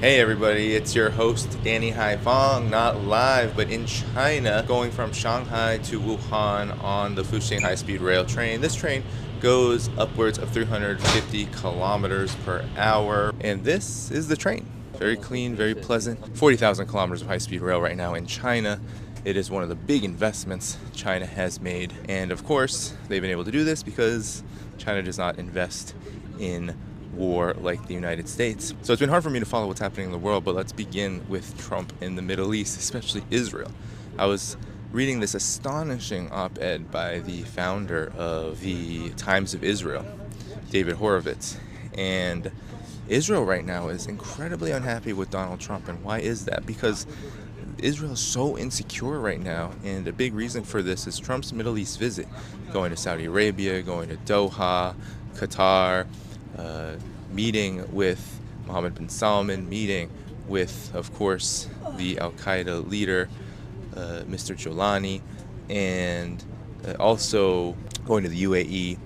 Hey everybody, it's your host Danny Haiphong, not live but in China, going from Shanghai to Wuhan on the Fuxing high-speed rail train. This train goes upwards of 350 kilometers per hour, and this is the train. Very clean, very pleasant. 40,000 kilometers of high-speed rail right now in China. It is one of the big investments China has made, and of course they've been able to do this because China does not invest in war like the United States. So it's been hard for me to follow what's happening in the world, but let's begin with Trump in the Middle East, especially Israel. I was reading this astonishing op-ed by the founder of the Times of Israel, David Horowitz, and Israel right now is incredibly unhappy with Donald Trump. And why is that? Because Israel is so insecure right now, and a big reason for this is Trump's Middle East visit, going to Saudi Arabia, going to Doha, Qatar, meeting with Mohammed bin Salman, meeting with, of course, the Al-Qaeda leader, Mr. Jolani, and also going to the UAE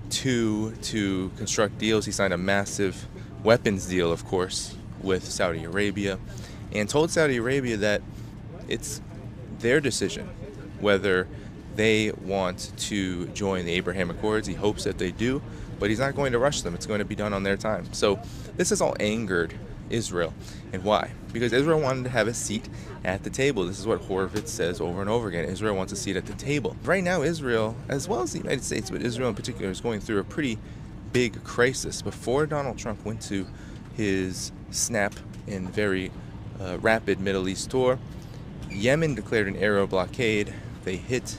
to construct deals. He signed a massive weapons deal, of course, with Saudi Arabia, and told Saudi Arabia that it's their decision whether they want to join the Abraham Accords. He hopes that they do, but he's not going to rush them. It's going to be done on their time. So this has all angered Israel. And why? Because Israel wanted to have a seat at the table. This is what Horowitz says over and over again. Israel wants a seat at the table. Right now, Israel, as well as the United States, but Israel in particular, is going through a pretty big crisis. Before Donald Trump went to his snap and very rapid Middle East tour, Yemen declared an aerial blockade. They hit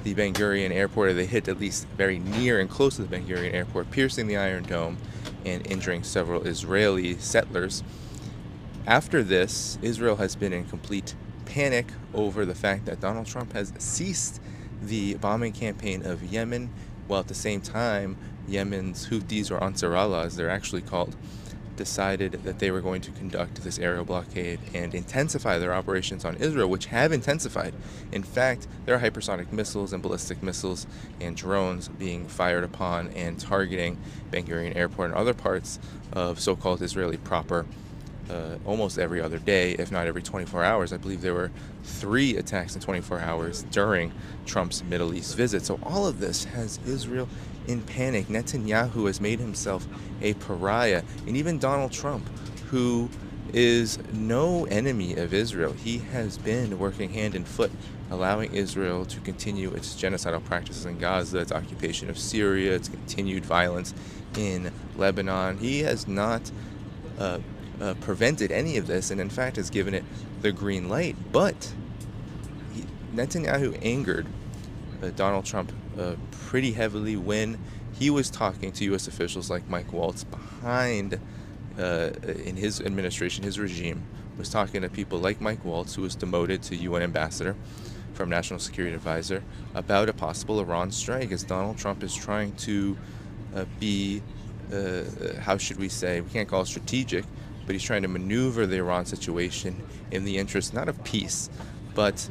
the Ben Gurion airport, or they hit at least very near and close to the Ben Gurion airport, piercing the Iron Dome and injuring several Israeli settlers. After this, Israel has been in complete panic over the fact that Donald Trump has ceased the bombing campaign of Yemen, while at the same time, Yemen's Houthis, or Ansar Allah as they're actually called, decided that they were going to conduct this aerial blockade and intensify their operations on Israel, which have intensified. In fact, there are hypersonic missiles and ballistic missiles and drones being fired upon and targeting Ben Gurion Airport and other parts of so-called Israeli proper almost every other day, if not every 24 hours. I believe there were 3 attacks in 24 hours during Trump's Middle East visit. So all of this has Israel in panic. Netanyahu has made himself a pariah, and even Donald Trump, who is no enemy of Israel, he has been working hand and foot, allowing Israel to continue its genocidal practices in Gaza, its occupation of Syria, its continued violence in Lebanon. He has not prevented any of this, and in fact has given it the green light. But Netanyahu angered Donald Trump pretty heavily when he was talking to U.S. officials like Mike Waltz behind, in his administration, his regime, was talking to people like Mike Waltz, who was demoted to UN ambassador from National Security Advisor, about a possible Iran strike, as Donald Trump is trying to be, how should we say, we can't call it strategic, but he's trying to maneuver the Iran situation in the interest not of peace, but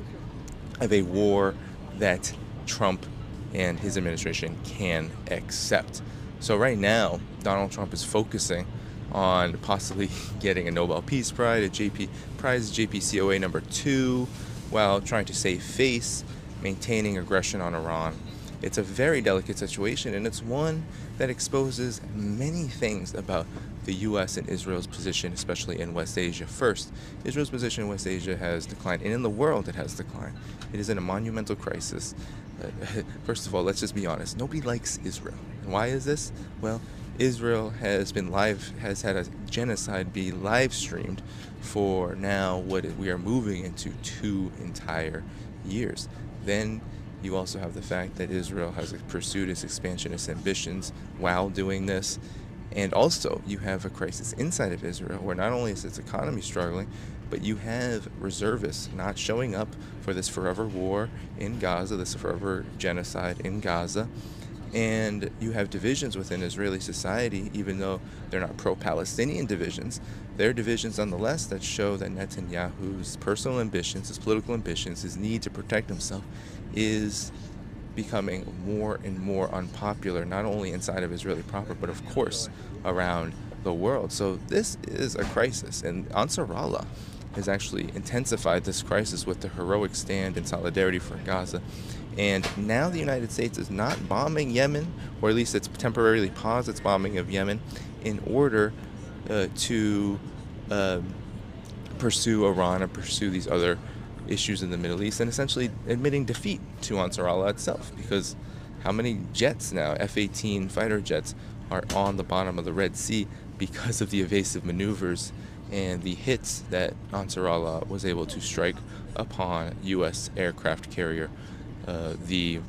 of a war that Trump and his administration can accept. So right now, Donald Trump is focusing on possibly getting a Nobel Peace Prize, JPCOA number 2, while trying to save face, maintaining aggression on Iran. It's a very delicate situation, and it's one that exposes many things about the U.S. and Israel's position, especially in West Asia. First, Israel's position in West Asia has declined, and in the world it has declined. It is in a monumental crisis. First of all, let's just be honest. Nobody likes Israel. And why is this? Well, Israel has had a genocide be live streamed for now what we are moving into 2 entire years. Then you also have the fact that Israel has pursued its expansionist ambitions while doing this. And also, you have a crisis inside of Israel where not only is its economy struggling, but you have reservists not showing up for this forever war in Gaza, this forever genocide in Gaza. And you have divisions within Israeli society, even though they're not pro-Palestinian divisions. They're divisions nonetheless that show that Netanyahu's personal ambitions, his political ambitions, his need to protect himself is becoming more and more unpopular, not only inside of Israeli proper, but of course around the world. So this is a crisis, and Ansarallah has actually intensified this crisis with the heroic stand and solidarity for Gaza. And now the United States is not bombing Yemen, or at least it's temporarily paused its bombing of Yemen in order to pursue Iran and pursue these other issues in the Middle East, and essentially admitting defeat to Ansarallah itself, because how many jets now, F-18 fighter jets, are on the bottom of the Red Sea because of the evasive maneuvers and the hits that Ansarallah was able to strike upon U.S. aircraft carrier, the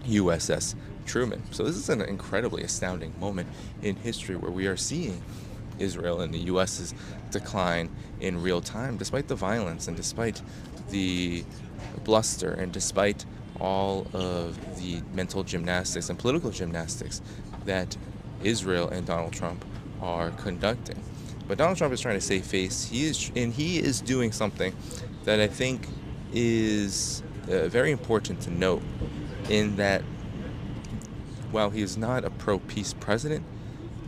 USS Truman. So this is an incredibly astounding moment in history where we are seeing Israel and the U.S.'s decline in real time, despite the violence and despite the bluster and despite all of the mental gymnastics and political gymnastics that Israel and Donald Trump are conducting. But Donald Trump is trying to save face. He is doing something that I think is very important to note, in that while he is not a pro-peace president,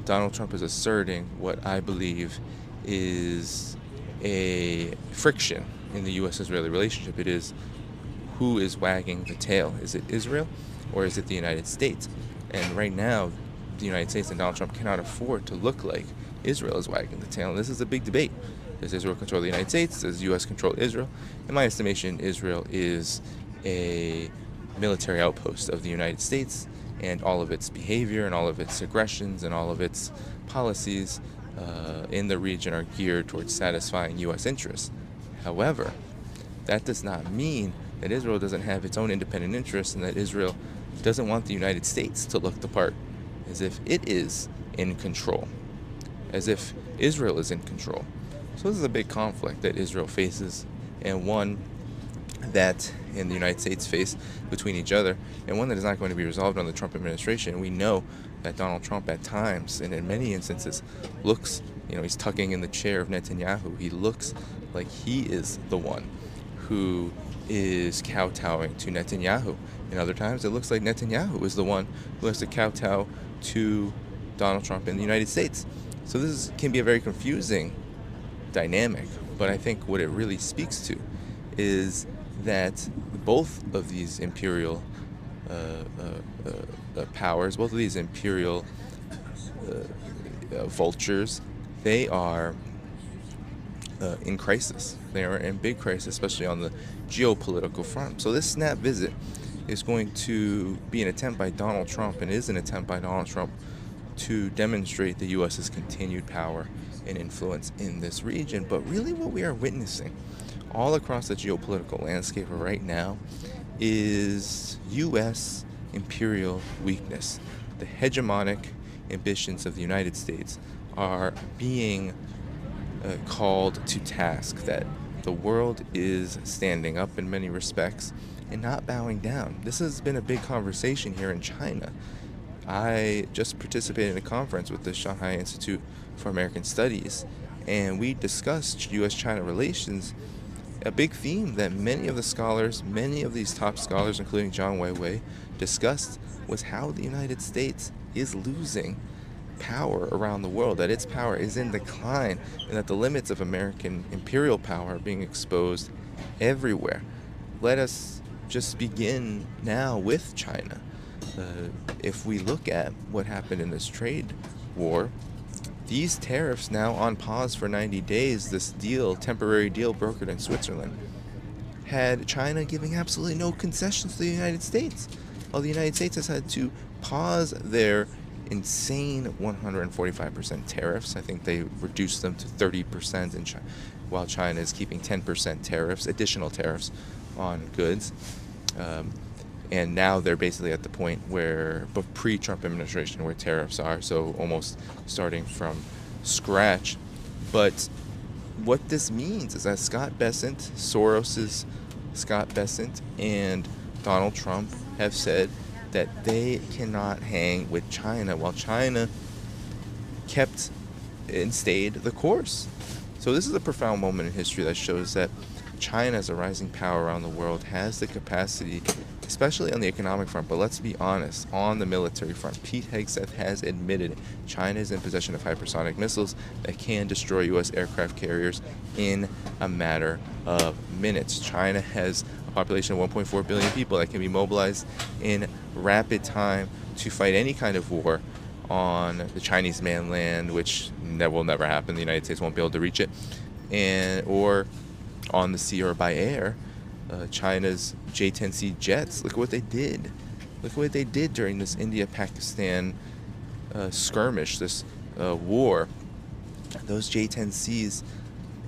Donald Trump is asserting what I believe is a friction in the U.S.-Israeli relationship. It is, who is wagging the tail? Is it Israel or is it the United States? And right now, the United States and Donald Trump cannot afford to look like Israel is wagging the tail. And this is a big debate. Does Israel control the United States? Does the U.S. control Israel? In my estimation, Israel is a military outpost of the United States, and all of its behavior and all of its aggressions and all of its policies in the region are geared towards satisfying U.S. interests. However, that does not mean that Israel doesn't have its own independent interests, and that Israel doesn't want the United States to look the part as if it is in control, as if Israel is in control. So this is a big conflict that Israel faces, and one that in the United States face between each other, and one that is not going to be resolved under the Trump administration. We know that Donald Trump at times, and in many instances, looks, he's tucking in the chair of Netanyahu. He looks like he is the one who is kowtowing to Netanyahu. And other times, it looks like Netanyahu is the one who has to kowtow to Donald Trump in the United States. So this can be a very confusing dynamic, but I think what it really speaks to is that both of these imperial powers, both of these imperial vultures, they are in crisis. They are in big crisis, especially on the geopolitical front. So this snap visit is going to be an attempt by Donald Trump, and is an attempt by Donald Trump to demonstrate the U.S.'s continued power and influence in this region. But really what we are witnessing all across the geopolitical landscape right now is U.S. imperial weakness. The hegemonic ambitions of the United States are being called to task, that the world is standing up in many respects and not bowing down. This has been a big conversation here in China. I just participated in a conference with the Shanghai Institute for American Studies, and we discussed U.S.-China relations. A big theme that many of the scholars, many of these top scholars, including Zhang Weiwei, discussed was how the United States is losing power around the world, that its power is in decline, and that the limits of American imperial power are being exposed everywhere. Let us just begin now with China. If we look at what happened in this trade war, these tariffs now on pause for 90 days, this deal, temporary deal brokered in Switzerland, had China giving absolutely no concessions to the United States, while the United States has had to pause their insane 145% tariffs. I think they reduced them to 30% in China, while China is keeping 10% tariffs, additional tariffs on goods. And now they're basically at the point where, but pre-Trump administration, where tariffs are, so almost starting from scratch. But what this means is that Scott Bessent, Soros's Scott Bessent, and Donald Trump have said that they cannot hang with China, while China kept and stayed the course. So this is a profound moment in history that shows that China, as a rising power around the world, has the capacity, especially on the economic front, but let's be honest, on the military front. Pete Hegseth has admitted China is in possession of hypersonic missiles that can destroy U.S. aircraft carriers in a matter of minutes. China has a population of 1.4 billion people that can be mobilized in rapid time to fight any kind of war on the Chinese mainland, which will never happen. The United States won't be able to reach it, or on the sea or by air. China's J-10C jets, look at what they did. Look at what they did during this India-Pakistan skirmish, this war. Those J-10Cs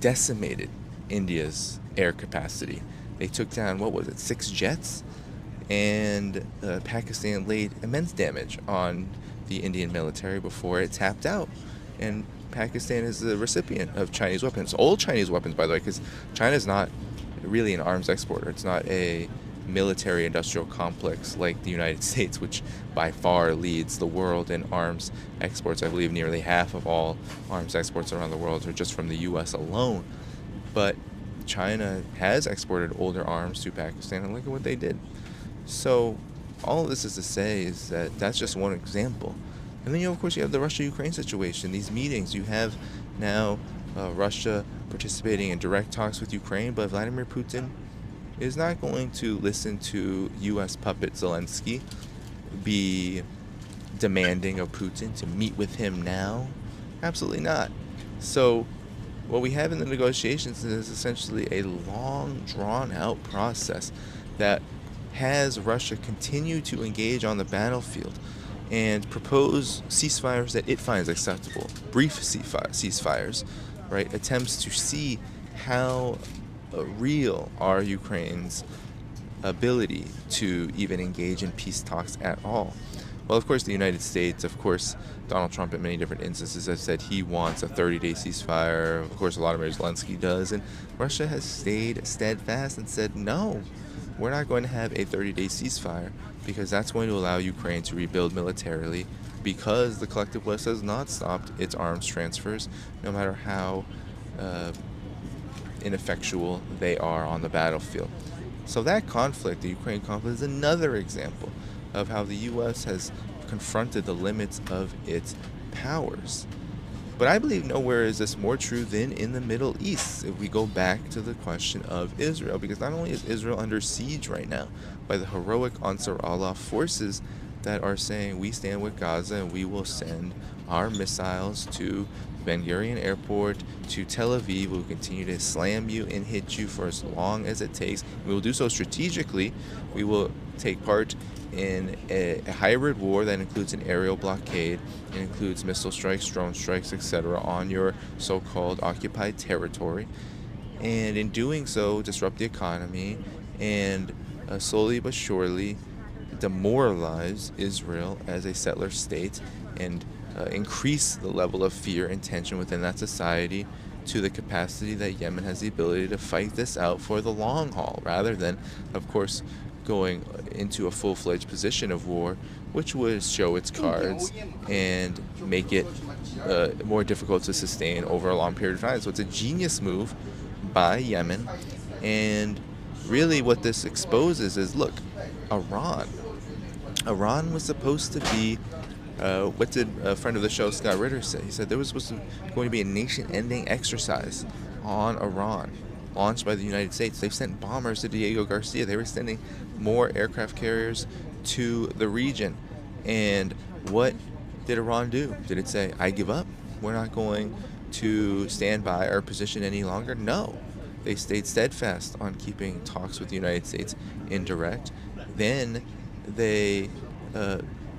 decimated India's air capacity. They took down, 6 jets? And Pakistan laid immense damage on the Indian military before it tapped out. And Pakistan is the recipient of Chinese weapons, old Chinese weapons, by the way, because China is not really an arms exporter. It's not a military industrial complex like the United States, which by far leads the world in arms exports. I believe nearly half of all arms exports around the world are just from the U.S. alone. But China has exported older arms to Pakistan, and look at what they did. So all of this is to say is that that's just one example. And then, of course, you have the Russia-Ukraine situation. These meetings, you have now Russia participating in direct talks with Ukraine, but Vladimir Putin is not going to listen to U.S. puppet Zelensky be demanding of Putin to meet with him now. Absolutely not. So what we have in the negotiations is essentially a long, drawn-out process that has Russia continue to engage on the battlefield and propose ceasefires that it finds acceptable, brief ceasefires, right? Attempts to see how real are Ukraine's ability to even engage in peace talks at all. Well, of course, the United States, of course, Donald Trump in many different instances has said he wants a 30-day ceasefire. Of course, Volodymyr Zelensky does. And Russia has stayed steadfast and said, no, we're not going to have a 30-day ceasefire because that's going to allow Ukraine to rebuild militarily, because the collective West has not stopped its arms transfers, no matter how ineffectual they are on the battlefield. So that conflict, the Ukraine conflict, is another example of how the U.S. has confronted the limits of its powers. But I believe nowhere is this more true than in the Middle East, if we go back to the question of Israel, because not only is Israel under siege right now by the heroic Ansar Allah forces that are saying we stand with Gaza and we will send our missiles to Ben Gurion Airport, to Tel Aviv. We will continue to slam you and hit you for as long as it takes. We will do so strategically. We will take part in a hybrid war that includes an aerial blockade. It includes missile strikes, drone strikes, etc. on your so-called occupied territory. And in doing so, disrupt the economy and slowly but surely demoralize Israel as a settler state and increase the level of fear and tension within that society to the capacity that Yemen has the ability to fight this out for the long haul, rather than, of course, going into a full-fledged position of war, which would show its cards and make it more difficult to sustain over a long period of time. So it's a genius move by Yemen, and really what this exposes is, look, Iran was supposed to be, what did a friend of the show, Scott Ritter, say? He said there was going to be a nation-ending exercise on Iran, launched by the United States. They've sent bombers to Diego Garcia. They were sending more aircraft carriers to the region. And what did Iran do? Did it say, I give up? We're not going to stand by our position any longer? No. They stayed steadfast on keeping talks with the United States indirect. Then they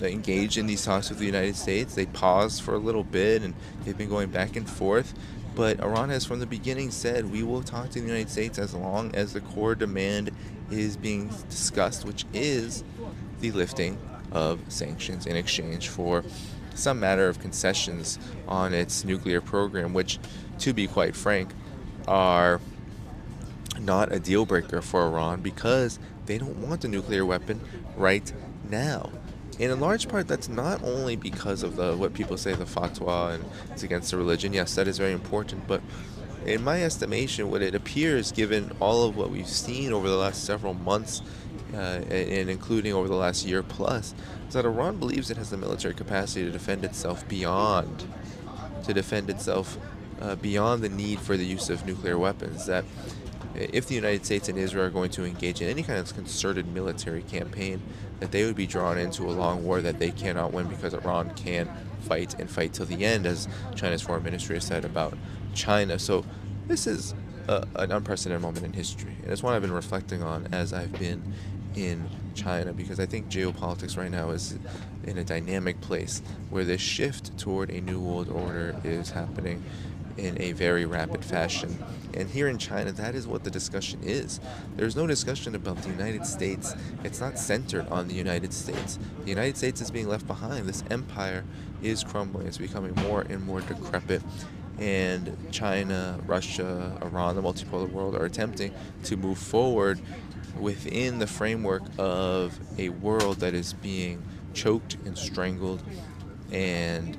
engaged in these talks with the United States. They paused for a little bit, and they've been going back and forth. But Iran has from the beginning said, we will talk to the United States as long as the core demand is being discussed, which is the lifting of sanctions in exchange for some matter of concessions on its nuclear program, which, to be quite frank, are not a deal breaker for Iran because they don't want a nuclear weapon right now. And in large part, that's not only because of what people say, the fatwa, and it's against the religion. Yes, that is very important, but in my estimation, what it appears, given all of what we've seen over the last several months, and including over the last year plus, is that Iran believes it has the military capacity to defend itself beyond the need for the use of nuclear weapons. That if the United States and Israel are going to engage in any kind of concerted military campaign, that they would be drawn into a long war that they cannot win because Iran can fight and fight till the end, as China's foreign ministry has said about China. So this is an unprecedented moment in history, and it's one I've been reflecting on as I've been in China, because I think geopolitics right now is in a dynamic place where this shift toward a new world order is happening in a very rapid fashion. And here in China, that is what the discussion is. There's no discussion about the United States. It's not centered on the United States. The United States is being left behind. This empire is crumbling. It's becoming more and more decrepit. And China, Russia, Iran, the multipolar world are attempting to move forward within the framework of a world that is being choked and strangled and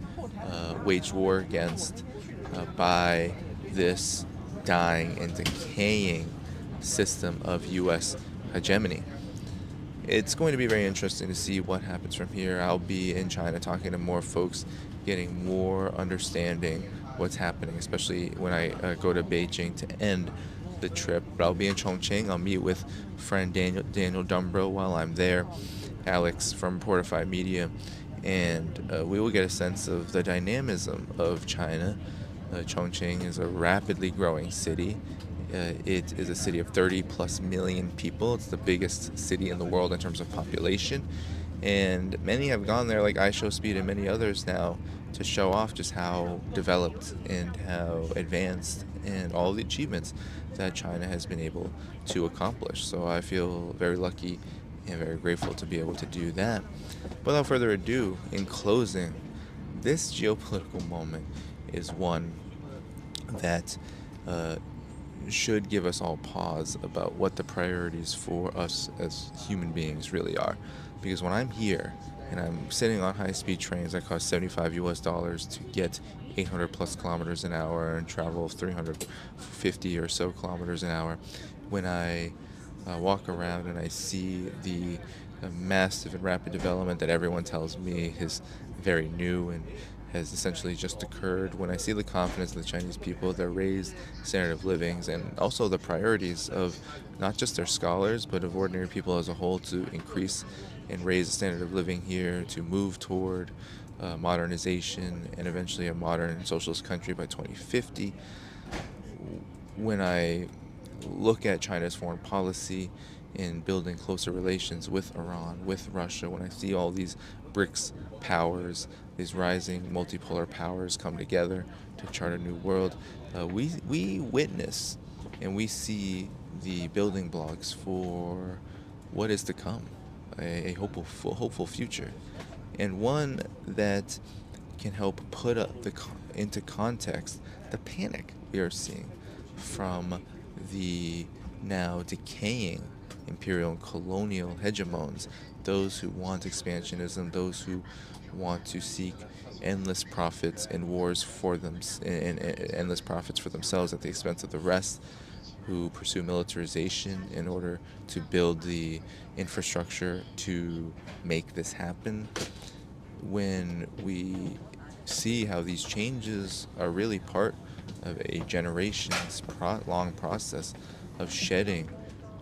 waged war against by this dying and decaying system of U.S. hegemony. It's going to be very interesting to see what happens from here. I'll be in China talking to more folks, getting more understanding what's happening, especially when I go to Beijing to end the trip. But I'll be in Chongqing. I'll meet with friend Daniel Dumbro while I'm there, Alex from Portify Media, and we will get a sense of the dynamism of China. Chongqing is a rapidly growing city. It is a city of 30 plus million people. It's the biggest city in the world in terms of population. And many have gone there, like iShowSpeed and many others now, to show off just how developed and how advanced and all the achievements that China has been able to accomplish. So I feel very lucky and very grateful to be able to do that. But without further ado, in closing, this geopolitical moment is one that should give us all pause about what the priorities for us as human beings really are. Because when I'm here and I'm sitting on high-speed trains that cost $75 to get 800 plus kilometers an hour and travel 350 or so kilometers an hour, when I walk around and I see the massive and rapid development that everyone tells me is very new and has essentially just occurred, when I see the confidence of the Chinese people, their raised standard of livings, and also the priorities of not just their scholars, but of ordinary people as a whole to increase and raise the standard of living here, to move toward modernization and eventually a modern socialist country by 2050. When I look at China's foreign policy in building closer relations with Iran, with Russia, when I see all these BRICS powers, these rising multipolar powers come together to chart a new world, we witness and we see the building blocks for what is to come, a hopeful future, and one that can help put into context the panic we are seeing from the now decaying imperial and colonial hegemons, those who want expansionism, those who want to seek endless profits and wars for them, and endless profits for themselves at the expense of the rest, who pursue militarization in order to build the infrastructure to make this happen. When we see how these changes are really part of a generation's long process of shedding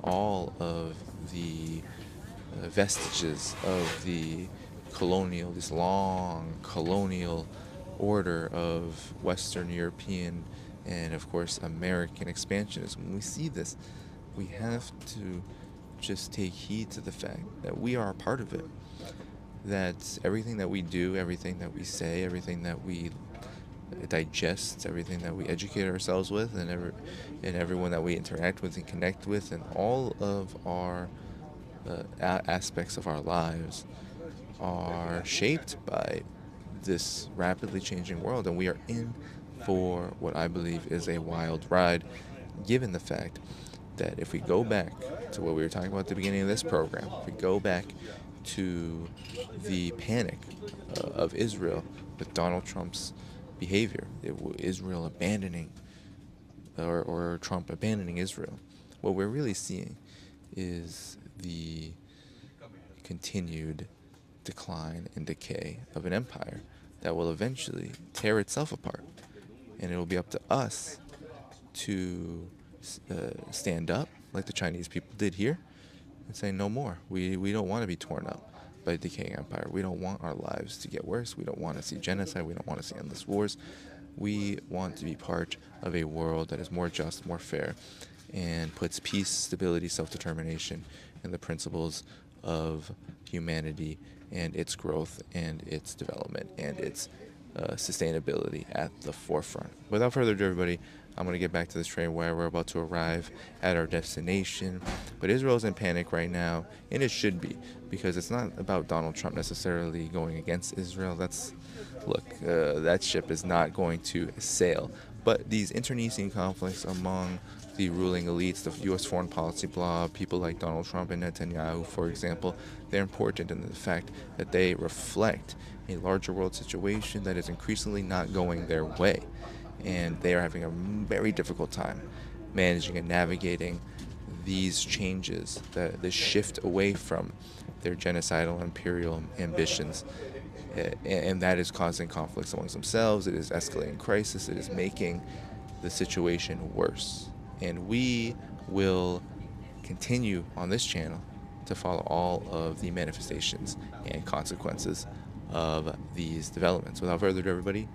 all of the vestiges of the this long colonial order of Western European and, of course, American expansionism. When we see this, we have to just take heed to the fact that we are a part of it, that everything that we do, everything that we say, everything that we digest, everything that we educate ourselves with, and everyone that we interact with and connect with, and all of our aspects of our lives are shaped by this rapidly changing world, and we are in for what I believe is a wild ride, given the fact that if we go back to what we were talking about at the beginning of this program, if we go back to the panic of Israel with Donald Trump's behavior, Israel abandoning or Trump abandoning Israel. What we're really seeing is the continued decline and decay of an empire that will eventually tear itself apart. And it will be up to us to stand up like the Chinese people did here and say no more. We don't want to be torn up by a decaying empire. We don't want our lives to get worse. We don't want to see genocide. We don't want to see endless wars. We want to be part of a world that is more just, more fair, and puts peace, stability, self-determination, and the principles of humanity and its growth and its development and its sustainability at the forefront. Without further ado, everybody, I'm going to get back to this train where we're about to arrive at our destination. But Israel's in panic right now, and it should be, because it's not about Donald Trump necessarily going against Israel. That ship is not going to sail. But these internecine conflicts among the ruling elites, the U.S. foreign policy blob, people like Donald Trump and Netanyahu, for example, they're important in the fact that they reflect a larger world situation that is increasingly not going their way. And they are having a very difficult time managing and navigating these changes, the shift away from their genocidal imperial ambitions. And that is causing conflicts amongst themselves. It is escalating crisis. It is making the situation worse. And we will continue on this channel to follow all of the manifestations and consequences of these developments. Without further ado, everybody,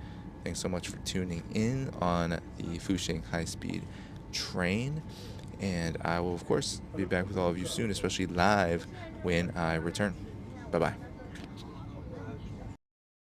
thanks so much for tuning in on the Fusheng high-speed train. And I will, of course, be back with all of you soon, especially live when I return. Bye-bye.